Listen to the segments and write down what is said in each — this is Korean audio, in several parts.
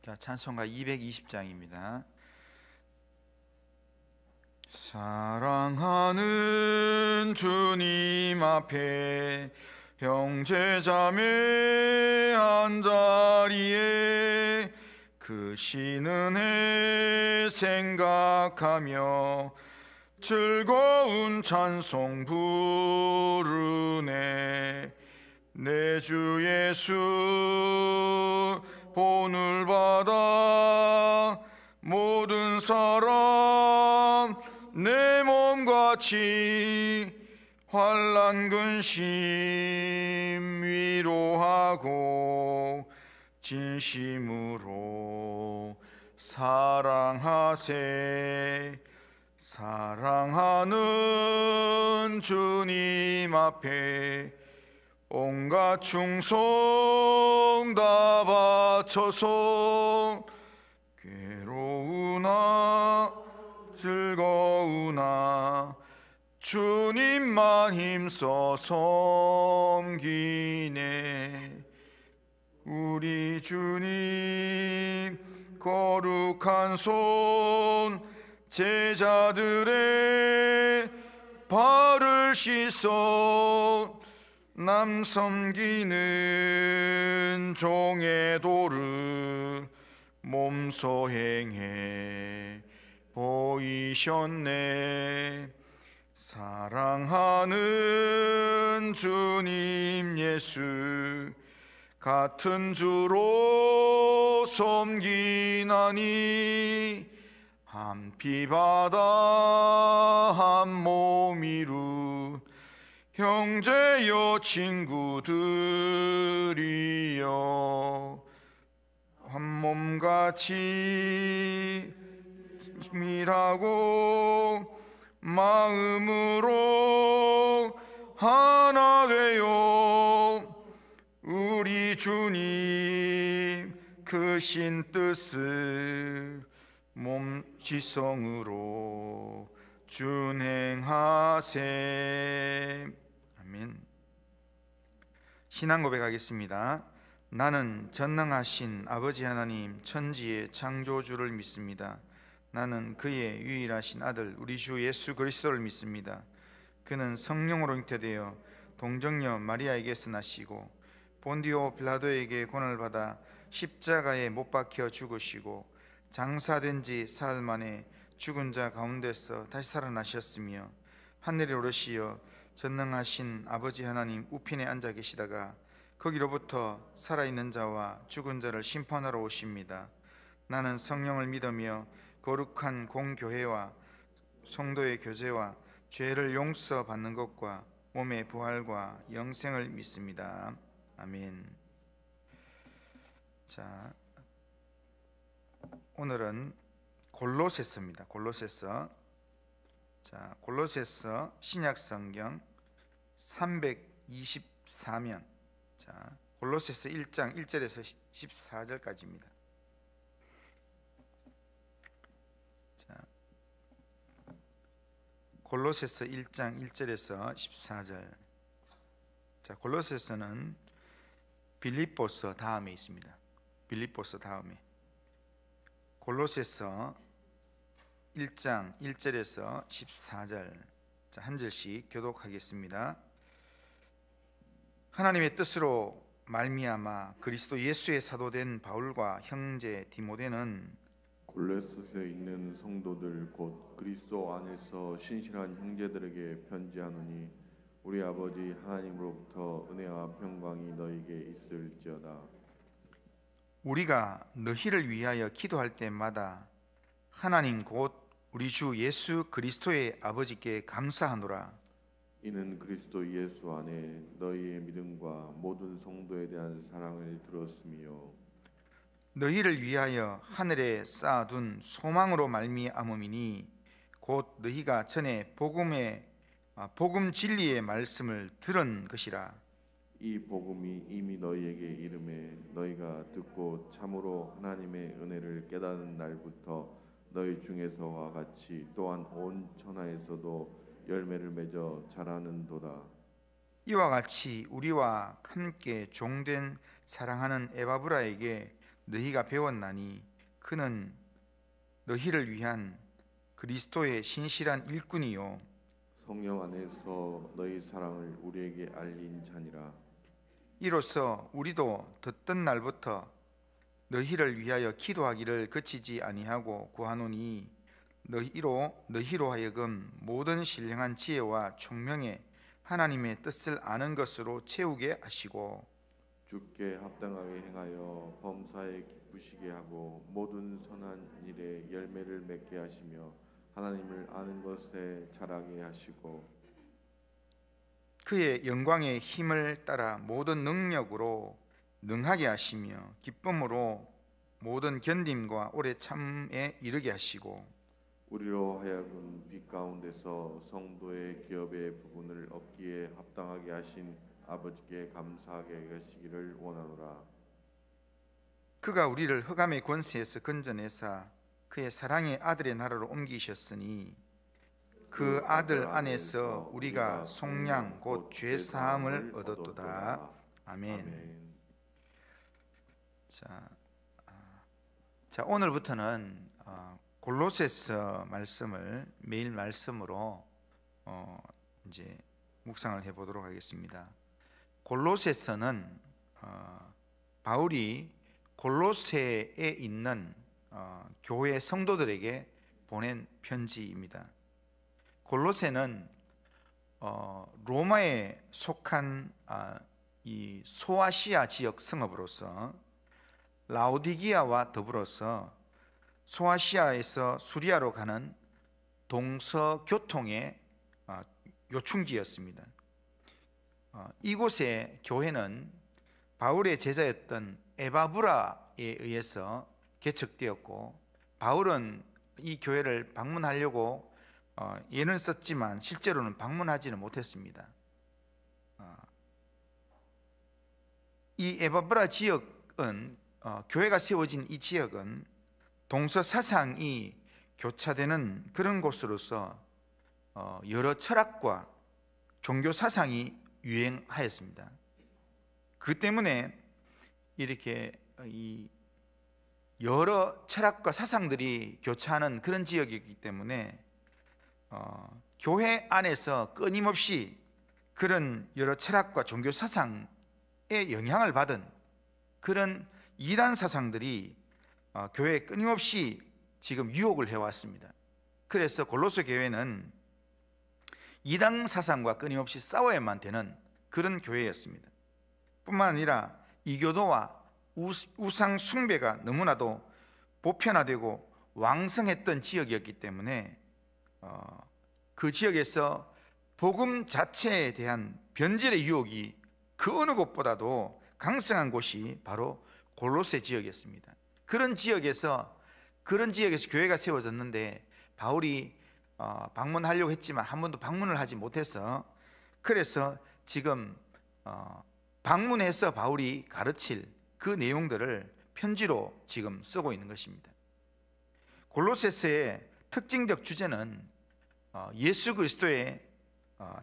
자, 찬송가 220장입니다. 사랑하는 주님 앞에 형제자매 한자리에 그 신은혜 생각하며 즐거운 찬송 부르네. 내 주 예수 본을 받아 모든 사람 내 몸같이 환난 근심 위로하고 진심으로 사랑하세. 사랑하는 주님 앞에 온갖 충성 다 바쳐서 괴로우나 즐거우나 주님만 힘써 섬기네. 우리 주님 거룩한 손 제자들의 발을 씻어 남 섬기는 종의 도를 몸소 행해 보이셨네. 사랑하는 주님 예수 같은 주로 섬기나니 한 피바다 한 몸이루 형제여 친구들이여 한 몸같이 밀하고 마음으로 하나 되어 우리 주님 크신 뜻을 몸지성으로 준행하세. 아멘. 신앙 고백하겠습니다. 나는 전능하신 아버지 하나님 천지의 창조주를 믿습니다. 나는 그의 유일하신 아들 우리 주 예수 그리스도를 믿습니다. 그는 성령으로 잉태되어 동정녀 마리아에게서 나시고 본디오 빌라도에게 고난을 받아 십자가에 못 박혀 죽으시고 장사된 지 사흘 만에 죽은 자 가운데서 다시 살아나셨으며 하늘에 오르시어 전능하신 아버지 하나님 우편에 앉아 계시다가 거기로부터 살아있는 자와 죽은 자를 심판하러 오십니다. 나는 성령을 믿으며 거룩한 공교회와 성도의 교제와 죄를 용서받는 것과 몸의 부활과 영생을 믿습니다. 아멘. 자, 오늘은 골로새서입니다. 골로새서. 자, 골로새서 신약 성경 324면. 자, 골로새서 1장 1절에서 14절까지입니다. 자, 골로새서 1장 1절에서 14절. 자, 골로새서는 빌립보서 다음에 있습니다. 빌립보서 다음에. 골로새서 1장 1절에서 14절. 자, 한 절씩 교독하겠습니다. 하나님의 뜻으로 말미암아 그리스도 예수의 사도된 바울과 형제 디모데는 골로새에 있는 성도들 곧 그리스도 안에서 신실한 형제들에게 편지하노니 우리 아버지 하나님으로부터 은혜와 평강이 너희에게 있을지어다. 우리가 너희를 위하여 기도할 때마다 하나님 곧 우리 주 예수 그리스도의 아버지께 감사하노라. 이는 그리스도 예수 안에 너희의 믿음과 모든 성도에 대한 사랑을 들었으며 너희를 위하여 하늘에 쌓아둔 소망으로 말미암음이니 곧 너희가 전에 복음 진리의 말씀을 들은 것이라. 이 복음이 이미 너희에게 이름에 너희가 듣고 참으로 하나님의 은혜를 깨닫는 날부터 너희 중에서와 같이 또한 온 천하에서도 열매를 맺어 자라는도다. 이와 같이 우리와 함께 종된 사랑하는 에바브라에게 너희가 배웠나니 그는 너희를 위한 그리스도의 신실한 일꾼이요 성령 안에서 너희 사랑을 우리에게 알린 자니라. 이로써 우리도 듣던 날부터 너희를 위하여 기도하기를 그치지 아니하고 구하노니 너희로 하여금 모든 신령한 지혜와 총명에 하나님의 뜻을 아는 것으로 채우게 하시고 주께 합당하게 행하여 범사에 기쁘시게 하고 모든 선한 일에 열매를 맺게 하시며 하나님을 아는 것에 자라게 하시고 그의 영광의 힘을 따라 모든 능력으로 능하게 하시며 기쁨으로 모든 견딤과 오래 참에 이르게 하시고 우리로 하여금 빛 가운데서 성도의 기업의 부분을 얻기에 합당하게 하신 아버지께 감사하게 하시기를 원하노라. 그가 우리를 흑암의 권세에서 건져내사 그의 사랑의 아들의 나라로 옮기셨으니 그 아들 안에서 우리가 속량 곧 죄 사함을 얻었도다. 아멘. 자, 오늘부터는 골로새서 말씀을 매일 말씀으로 이제 묵상을 해보도록 하겠습니다. 골로새서는 바울이 골로새에 있는 교회 성도들에게 보낸 편지입니다. 골로새는 로마에 속한 이 소아시아 지역 성읍으로서 라오디기아와 더불어서 소아시아에서 수리아로 가는 동서교통의 요충지였습니다. 이곳의 교회는 바울의 제자였던 에바브라에 의해서 개척되었고 바울은 이 교회를 방문하려고 예는 썼지만 실제로는 방문하지는 못했습니다. 이 에바브라 지역은 교회가 세워진 이 지역은 동서 사상이 교차되는 그런 곳으로서 여러 철학과 종교 사상이 유행하였습니다. 그 때문에 이렇게 이 여러 철학과 사상들이 교차하는 그런 지역이기 때문에 교회 안에서 끊임없이 그런 여러 철학과 종교 사상의 영향을 받은 그런 이단 사상들이 교회에 끊임없이 지금 유혹을 해왔습니다. 그래서 골로새 교회는 이단 사상과 끊임없이 싸워야만 되는 그런 교회였습니다. 뿐만 아니라 이교도와 우상 숭배가 너무나도 보편화되고 왕성했던 지역이었기 때문에 그 지역에서 복음 자체에 대한 변질의 유혹이 그 어느 곳보다도 강성한 곳이 바로 골로새 지역이었습니다. 그런 지역에서 교회가 세워졌는데 바울이 방문하려고 했지만 한 번도 방문을 하지 못해서 그래서 지금 방문해서 바울이 가르칠 그 내용들을 편지로 지금 쓰고 있는 것입니다. 골로새서의 특징적 주제는 예수 그리스도의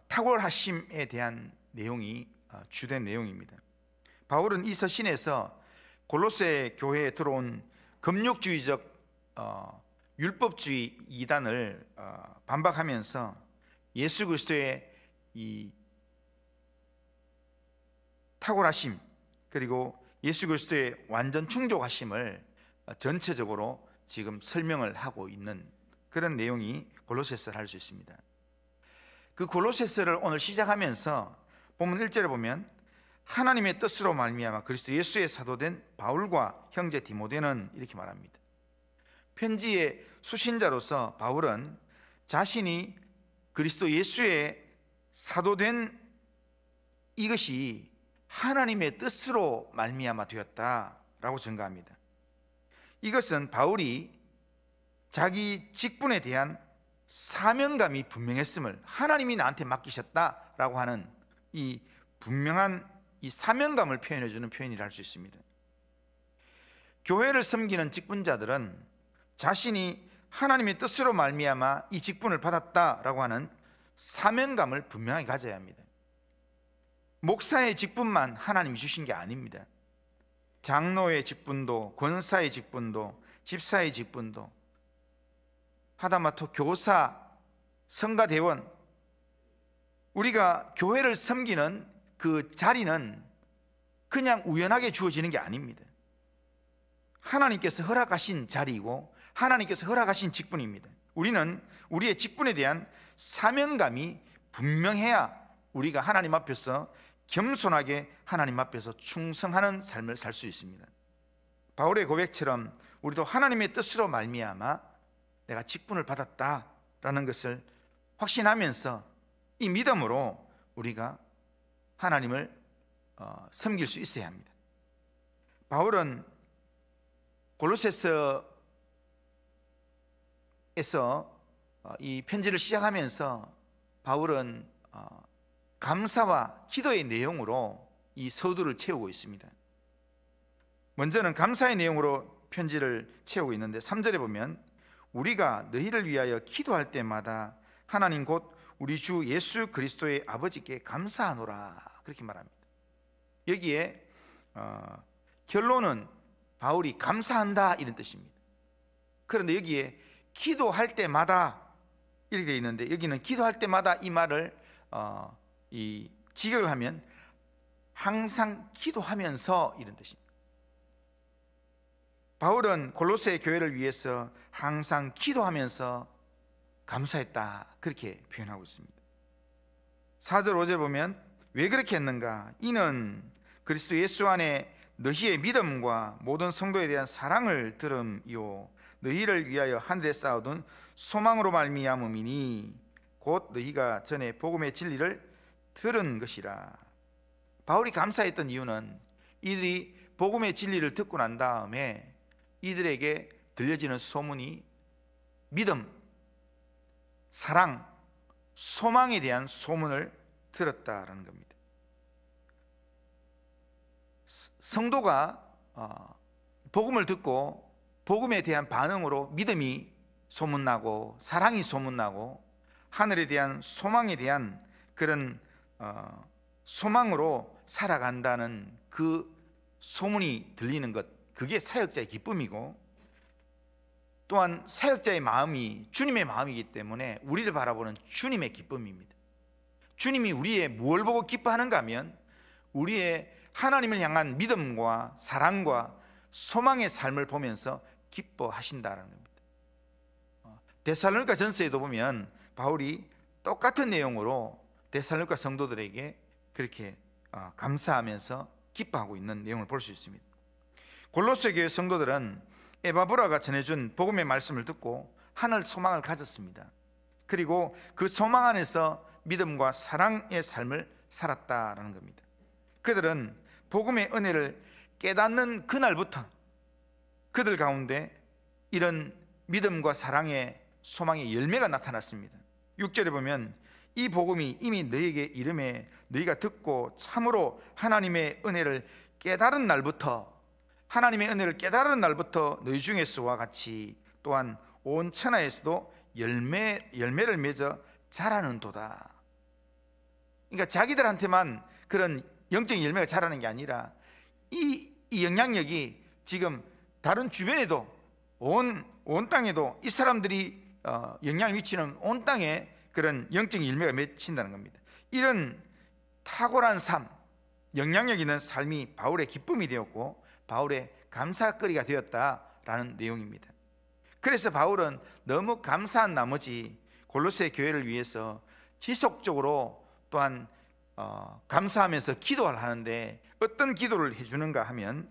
탁월하심에 대한 내용이 주된 내용입니다. 바울은 이 서신에서 골로새 교회에 들어온 금욕주의적 율법주의 이단을 반박하면서 예수 그리스도의 이 탁월하심 그리고 예수 그리스도의 완전 충족하심을 전체적으로 지금 설명을 하고 있는 그런 내용이 골로새서를 할 수 있습니다. 그 골로새서를 오늘 시작하면서 본문 1절에 보면 하나님의 뜻으로 말미암아 그리스도 예수의 사도된 바울과 형제 디모데는 이렇게 말합니다. 편지의 수신자로서 바울은 자신이 그리스도 예수의 사도된 이것이 하나님의 뜻으로 말미암아 되었다라고 증거합니다. 이것은 바울이 자기 직분에 대한 사명감이 분명했음을 하나님이 나한테 맡기셨다라고 하는 이 분명한 이 사명감을 표현해 주는 표현이라 할 수 있습니다. 교회를 섬기는 직분자들은 자신이 하나님의 뜻으로 말미암아 이 직분을 받았다라고 하는 사명감을 분명하게 가져야 합니다. 목사의 직분만 하나님이 주신 게 아닙니다. 장로의 직분도, 권사의 직분도, 집사의 직분도, 하다못해 교사, 성가대원, 우리가 교회를 섬기는 그 자리는 그냥 우연하게 주어지는 게 아닙니다. 하나님께서 허락하신 자리이고 하나님께서 허락하신 직분입니다. 우리는 우리의 직분에 대한 사명감이 분명해야 우리가 하나님 앞에서 겸손하게 하나님 앞에서 충성하는 삶을 살 수 있습니다. 바울의 고백처럼 우리도 하나님의 뜻으로 말미암아 내가 직분을 받았다라는 것을 확신하면서 이 믿음으로 우리가 하나님을 섬길 수 있어야 합니다. 바울은 골로새서에서 이 편지를 시작하면서 바울은 감사와 기도의 내용으로 이 서두를 채우고 있습니다. 먼저는 감사의 내용으로 편지를 채우고 있는데 3절에 보면 우리가 너희를 위하여 기도할 때마다 하나님 곧 우리 주 예수 그리스도의 아버지께 감사하노라 그렇게 말합니다. 여기에 결론은 바울이 감사한다 이런 뜻입니다. 그런데 여기에 기도할 때마다 이렇게 되어 있는데 여기는 기도할 때마다 이 말을 이 직역을 하면 항상 기도하면서 이런 뜻입니다. 바울은 골로새 교회를 위해서 항상 기도하면서 감사했다 그렇게 표현하고 있습니다. 4절 5절 보면 왜 그렇게 했는가? 이는 그리스도 예수 안에 너희의 믿음과 모든 성도에 대한 사랑을 들음이요 너희를 위하여 하늘에 쌓아둔 소망으로 말미암음이니 곧 너희가 전에 복음의 진리를 들은 것이라. 바울이 감사했던 이유는 이들이 복음의 진리를 듣고 난 다음에 이들에게 들려지는 소문이 믿음, 사랑, 소망에 대한 소문을 들었다라는 겁니다. 성도가 복음을 듣고 복음에 대한 반응으로 믿음이 소문나고 사랑이 소문나고 하늘에 대한 소망에 대한 그런 소망으로 살아간다는 그 소문이 들리는 것, 그게 사역자의 기쁨이고 또한 사역자의 마음이 주님의 마음이기 때문에 우리를 바라보는 주님의 기쁨입니다. 주님이 우리의 무엇을 보고 기뻐하는가 하면 우리의 하나님을 향한 믿음과 사랑과 소망의 삶을 보면서 기뻐하신다는 겁니다. 데살로니가 전서에도 보면 바울이 똑같은 내용으로 데살로니가 성도들에게 그렇게 감사하면서 기뻐하고 있는 내용을 볼 수 있습니다. 골로새 교회 성도들은 에바브라가 전해준 복음의 말씀을 듣고 하늘 소망을 가졌습니다. 그리고 그 소망 안에서 믿음과 사랑의 삶을 살았다라는 겁니다. 그들은 복음의 은혜를 깨닫는 그날부터 그들 가운데 이런 믿음과 사랑의 소망의 열매가 나타났습니다. 6절에 보면 이 복음이 이미 너희에게 이름에 너희가 듣고 참으로 하나님의 은혜를 깨달은 날부터 하나님의 은혜를 깨달은 날부터 너희 중에서와 같이 또한 온 천하에서도 열매를 맺어 자라는 도다. 그러니까 자기들한테만 그런 영적인 열매가 자라는 게 아니라 이 영향력이 지금 다른 주변에도 온 땅에도 이 사람들이 영향을 미치는 온 땅에 그런 영적인 열매가 맺힌다는 겁니다. 이런 탁월한 삶, 영향력 있는 삶이 바울의 기쁨이 되었고 바울의 감사거리가 되었다라는 내용입니다. 그래서 바울은 너무 감사한 나머지 골로새 교회를 위해서 지속적으로 또한 감사하면서 기도를 하는데 어떤 기도를 해주는가 하면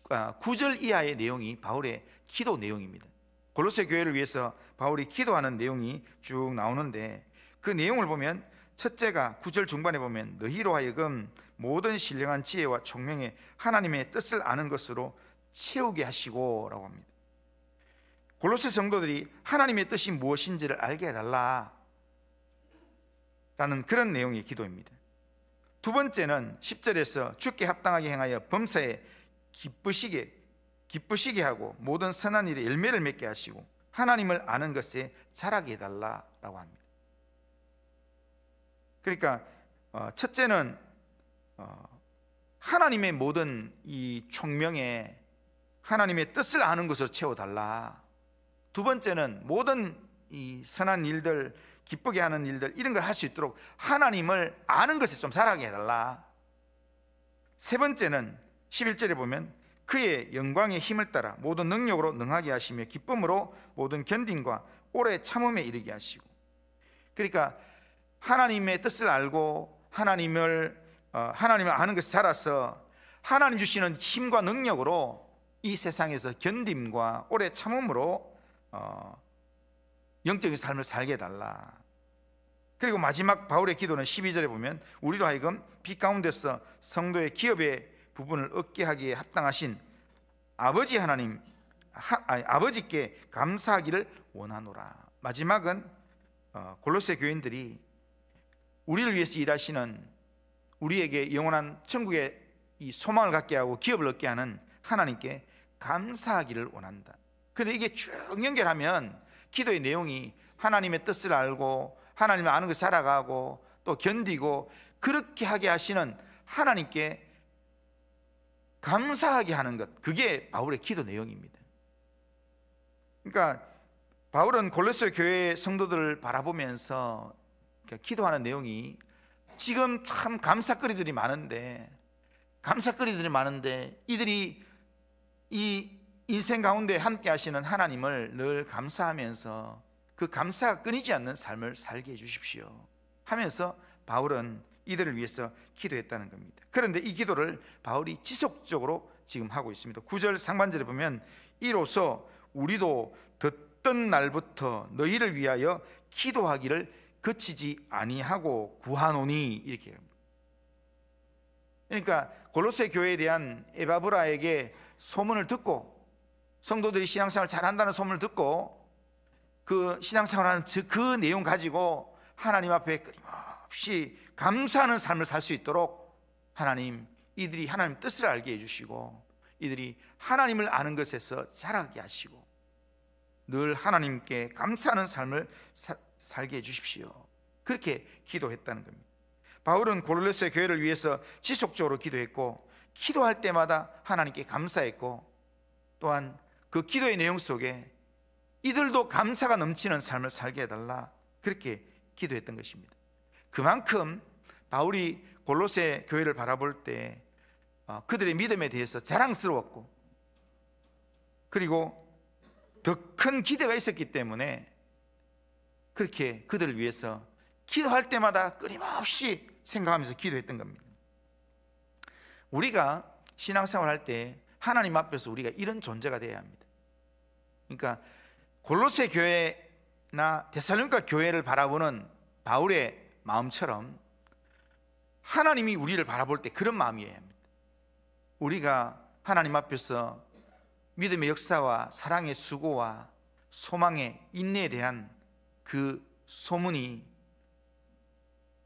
9절 이하의 내용이 바울의 기도 내용입니다. 골로새 교회를 위해서 바울이 기도하는 내용이 쭉 나오는데 그 내용을 보면 첫째가 9절 중반에 보면 너희로 하여금 모든 신령한 지혜와 총명에 하나님의 뜻을 아는 것으로 채우게 하시고 라고 합니다. 골로새 성도들이 하나님의 뜻이 무엇인지를 알게 해달라 라는 그런 내용의 기도입니다. 두 번째는 10절에서 주께 합당하게 행하여 범사에 기쁘시게 하고 모든 선한 일에 열매를 맺게 하시고 하나님을 아는 것에 자라게 해달라라고 합니다. 그러니까 첫째는 하나님의 모든 이 총명에 하나님의 뜻을 아는 것으로 채워달라. 두 번째는 모든 이 선한 일들, 기쁘게 하는 일들, 이런 걸 할 수 있도록 하나님을 아는 것에 좀 자라게 해달라. 세 번째는 11절에 보면 그의 영광의 힘을 따라 모든 능력으로 능하게 하시며 기쁨으로 모든 견딤과 오래 참음에 이르게 하시고. 그러니까 하나님의 뜻을 알고 하나님을 아는 것에 자라서 하나님 주시는 힘과 능력으로 이 세상에서 견딤과 오래 참음으로 영적인 삶을 살게 해달라. 그리고 마지막 바울의 기도는 12절에 보면 우리로 하여금 빛 가운데서 성도의 기업의 부분을 얻게 하기에 합당하신 아버지 하나님, 아버지께 감사하기를 원하노라. 마지막은 골로새 교인들이 우리를 위해서 일하시는, 우리에게 영원한 천국의 이 소망을 갖게 하고 기업을 얻게 하는 하나님께 감사하기를 원한다. 그런데 이게 쭉 연결하면 기도의 내용이 하나님의 뜻을 알고 하나님을 아는 것을 살아가고 또 견디고 그렇게 하게 하시는 하나님께 감사하게 하는 것, 그게 바울의 기도 내용입니다. 그러니까 바울은 골로새 교회 성도들을 바라보면서 기도하는 내용이 지금 참 감사거리들이 많은데 이들이 이 인생 가운데 함께 하시는 하나님을 늘 감사하면서 그 감사가 끊이지 않는 삶을 살게 해주십시오 하면서 바울은 이들을 위해서 기도했다는 겁니다. 그런데 이 기도를 바울이 지속적으로 지금 하고 있습니다. 9절 상반절에 보면 이로써 우리도 듣던 날부터 너희를 위하여 기도하기를 그치지 아니하고 구하노니, 이렇게 합니다. 그러니까 골로새 교회에 대한 에바브라에게 소문을 듣고, 성도들이 신앙생활 잘한다는 소문을 듣고 그 신앙생활하는 그 내용 가지고 하나님 앞에 끊임없이 감사하는 삶을 살 수 있도록 이들이 하나님 뜻을 알게 해주시고 이들이 하나님을 아는 것에서 자라게 하시고 늘 하나님께 감사하는 삶을 살게 해주십시오. 그렇게 기도했다는 겁니다. 바울은 골로새 교회를 위해서 지속적으로 기도했고 기도할 때마다 하나님께 감사했고 또한 그 기도의 내용 속에 이들도 감사가 넘치는 삶을 살게 해달라, 그렇게 기도했던 것입니다. 그만큼 바울이 골로새 교회를 바라볼 때 그들의 믿음에 대해서 자랑스러웠고 그리고 더 큰 기대가 있었기 때문에 그렇게 그들을 위해서 기도할 때마다 끊임없이 생각하면서 기도했던 겁니다. 우리가 신앙생활 할 때 하나님 앞에서 우리가 이런 존재가 되어야 합니다. 그러니까 골로새 교회나 데살로니가 교회를 바라보는 바울의 마음처럼 하나님이 우리를 바라볼 때 그런 마음이어야 합니다. 우리가 하나님 앞에서 믿음의 역사와 사랑의 수고와 소망의 인내에 대한 그 소문이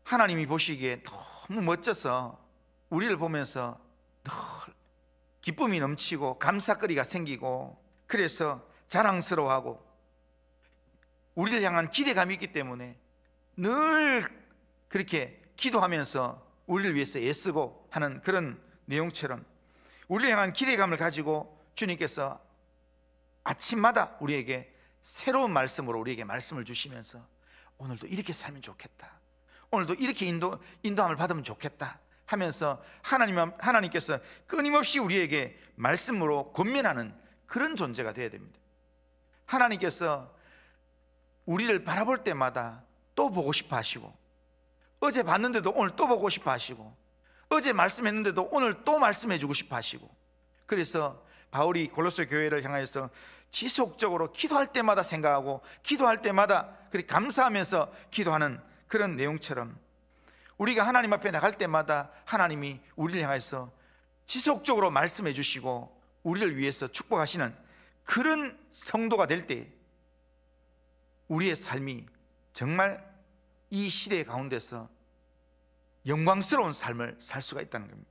하나님이 보시기에 너무 멋져서 우리를 보면서 늘 기쁨이 넘치고 감사거리가 생기고 그래서 자랑스러워하고 우리를 향한 기대감이 있기 때문에 늘 그렇게 기도하면서 우리를 위해서 애쓰고 하는 그런 내용처럼 우리를 향한 기대감을 가지고 주님께서 아침마다 우리에게 새로운 말씀으로 우리에게 말씀을 주시면서 오늘도 이렇게 살면 좋겠다, 오늘도 이렇게 인도함을 받으면 좋겠다 하면서 하나님께서 끊임없이 우리에게 말씀으로 권면하는 그런 존재가 되어야 됩니다. 하나님께서 우리를 바라볼 때마다 또 보고 싶어 하시고 어제 봤는데도 오늘 또 보고 싶어 하시고 어제 말씀했는데도 오늘 또 말씀해 주고 싶어 하시고 그래서 바울이 골로새 교회를 향해서 지속적으로 기도할 때마다 생각하고 기도할 때마다 그렇게 감사하면서 기도하는 그런 내용처럼 우리가 하나님 앞에 나갈 때마다 하나님이 우리를 향해서 지속적으로 말씀해 주시고 우리를 위해서 축복하시는 그런 성도가 될 때 우리의 삶이 정말 이 시대 가운데서 영광스러운 삶을 살 수가 있다는 겁니다.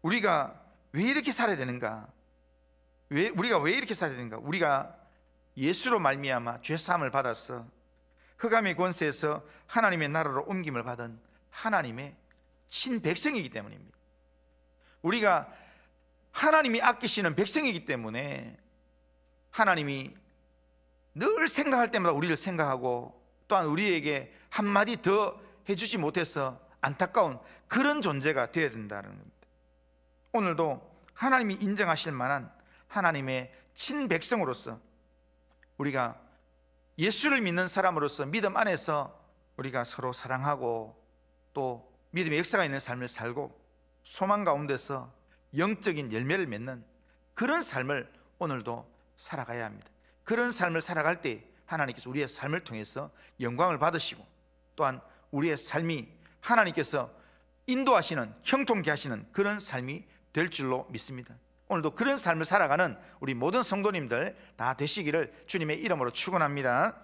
우리가 왜 이렇게 살아야 되는가? 우리가 왜 이렇게 살아야 되는가? 우리가 예수로 말미암아 죄사함을 받아서 흑암의 권세에서 하나님의 나라로 옮김을 받은 하나님의 친백성이기 때문입니다. 우리가 하나님이 아끼시는 백성이기 때문에 하나님이 늘 생각할 때마다 우리를 생각하고 또한 우리에게 한마디 더 해주지 못해서 안타까운 그런 존재가 되어야 된다는 겁니다. 오늘도 하나님이 인정하실 만한 하나님의 친백성으로서 우리가 예수를 믿는 사람으로서 믿음 안에서 우리가 서로 사랑하고 또 믿음의 역사가 있는 삶을 살고 소망 가운데서 영적인 열매를 맺는 그런 삶을 오늘도 살아가야 합니다. 그런 삶을 살아갈 때 하나님께서 우리의 삶을 통해서 영광을 받으시고 또한 우리의 삶이 하나님께서 인도하시는 형통케 하시는 그런 삶이 될 줄로 믿습니다. 오늘도 그런 삶을 살아가는 우리 모든 성도님들 다 되시기를 주님의 이름으로 축원합니다.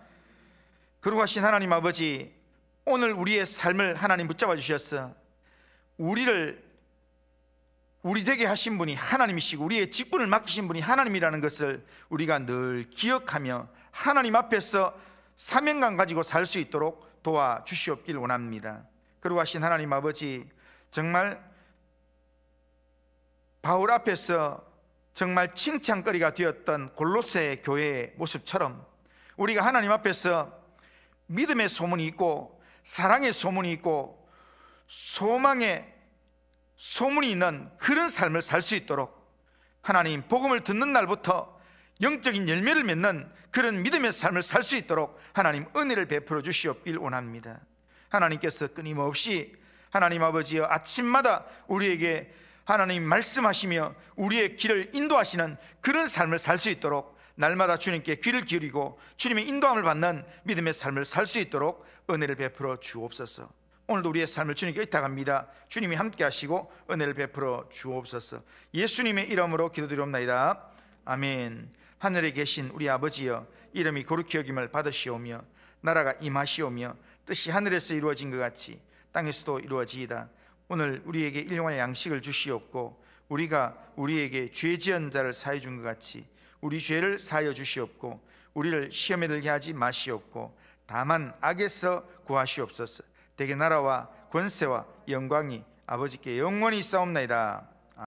거룩하신 하나님 아버지, 오늘 우리의 삶을 하나님 붙잡아 주셔서 우리 되게 하신 분이 하나님이시고 우리의 직분을 맡기신 분이 하나님이라는 것을 우리가 늘 기억하며 하나님 앞에서 사명감 가지고 살 수 있도록 도와주시옵길 원합니다. 거룩하신 하나님 아버지, 정말 바울 앞에서 정말 칭찬거리가 되었던 골로새 교회의 모습처럼 우리가 하나님 앞에서 믿음의 소문이 있고 사랑의 소문이 있고 소망의 소문이 있는 그런 삶을 살 수 있도록 하나님 복음을 듣는 날부터 영적인 열매를 맺는 그런 믿음의 삶을 살 수 있도록 하나님 은혜를 베풀어 주시옵길 원합니다. 하나님께서 끊임없이 하나님 아버지여 아침마다 우리에게 하나님 말씀하시며 우리의 길을 인도하시는 그런 삶을 살 수 있도록 날마다 주님께 귀를 기울이고 주님의 인도함을 받는 믿음의 삶을 살 수 있도록 은혜를 베풀어 주옵소서. 오늘도 우리의 삶을 주님께 의탁합니다. 주님이 함께 하시고 은혜를 베풀어 주옵소서. 예수님의 이름으로 기도드리옵나이다. 아멘. 하늘에 계신 우리 아버지여, 이름이 거룩히 여김을 받으시오며 나라가 임하시오며 뜻이 하늘에서 이루어진 것 같이 땅에서도 이루어지이다. 오늘 우리에게 일용할 양식을 주시옵고 우리가 우리에게 죄 지은 자를 사해 준 것 같이 우리 죄를 사하여 주시옵고 우리를 시험에 들게 하지 마시옵고 다만 악에서 구하시옵소서. 대개 나라와 권세와 영광이 아버지께 영원히 있사옵나이다.